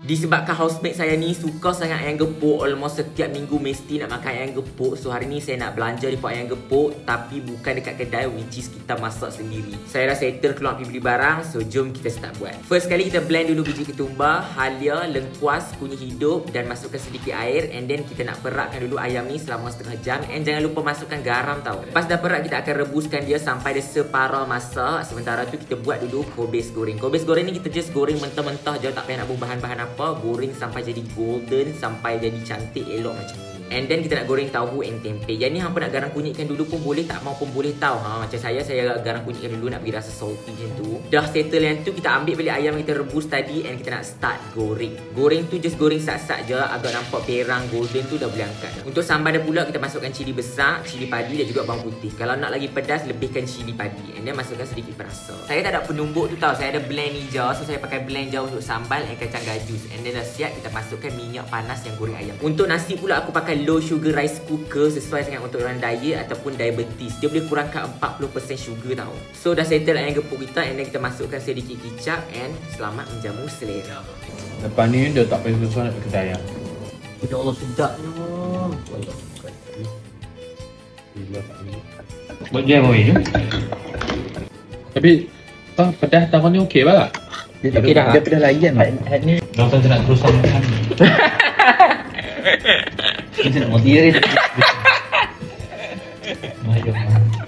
Disebabkan housemate saya ni suka sangat ayam gepuk, almost setiap minggu mesti nak makan ayam gepuk. So hari ni saya nak belanja di ayam gepuk, tapi bukan dekat kedai, which is kita masak sendiri. Saya dah settle keluar pergi beli barang, so jom kita start buat. First kali kita blend dulu biji ketumbar, halia, lengkuas, kunyit hidup dan masukkan sedikit air. And then kita nak perakkan dulu ayam ni selama setengah jam. And jangan lupa masukkan garam tau. Lepas dah perak, kita akan rebuskan dia sampai dia separuh masak. Sementara tu kita buat dulu kobis goreng. Kobis goreng ni kita just goreng mentah-mentah je, tak payah nak buat bahan-bahan apa. Goreng sampai jadi golden, sampai jadi cantik elok macam ni. And then kita nak goreng tahu and tempe. Yang ni hampa nak garang kunyitkan dulu pun boleh, tak mau pun boleh tau. Macam saya garang kunyitkan dulu nak bagi rasa salty macam tu. Dah settle yang tu, kita ambil balik ayam yang kita rebus tadi and kita nak start goreng. Goreng tu just goreng sat-sat je, agak nampak perang golden tu dah boleh angkat. Untuk sambal dia pula kita masukkan cili besar, cili padi dan juga bawang putih. Kalau nak lagi pedas, lebihkan cili padi. And then masukkan sedikit perasa. Saya tak ada penumbuk tu tau, saya ada blend ni je. So saya pakai blend je untuk sambal and kacang gajus. And then dah siap, kita masukkan minyak panas yang goreng ayam. Untuk nasi pula aku pakai low sugar rice cooker, sesuai sangat untuk orang diet ataupun diabetes. Dia boleh kurangkan 40% sugar tau. So dah settle ayam gepuk kita, and then kita masukkan sedikit kicap and selamat menjamu selera. Lepas ni dia tak payah susah nak pergi kedai lah. Ya Allah, sedapnya. Buat jam boleh je. Tapi pedas tahun ni okey lah. Okey dah. Dia pedas layan lah. Ni Doktor tak nak teruskan makan. kita nak mati dia. Mahal.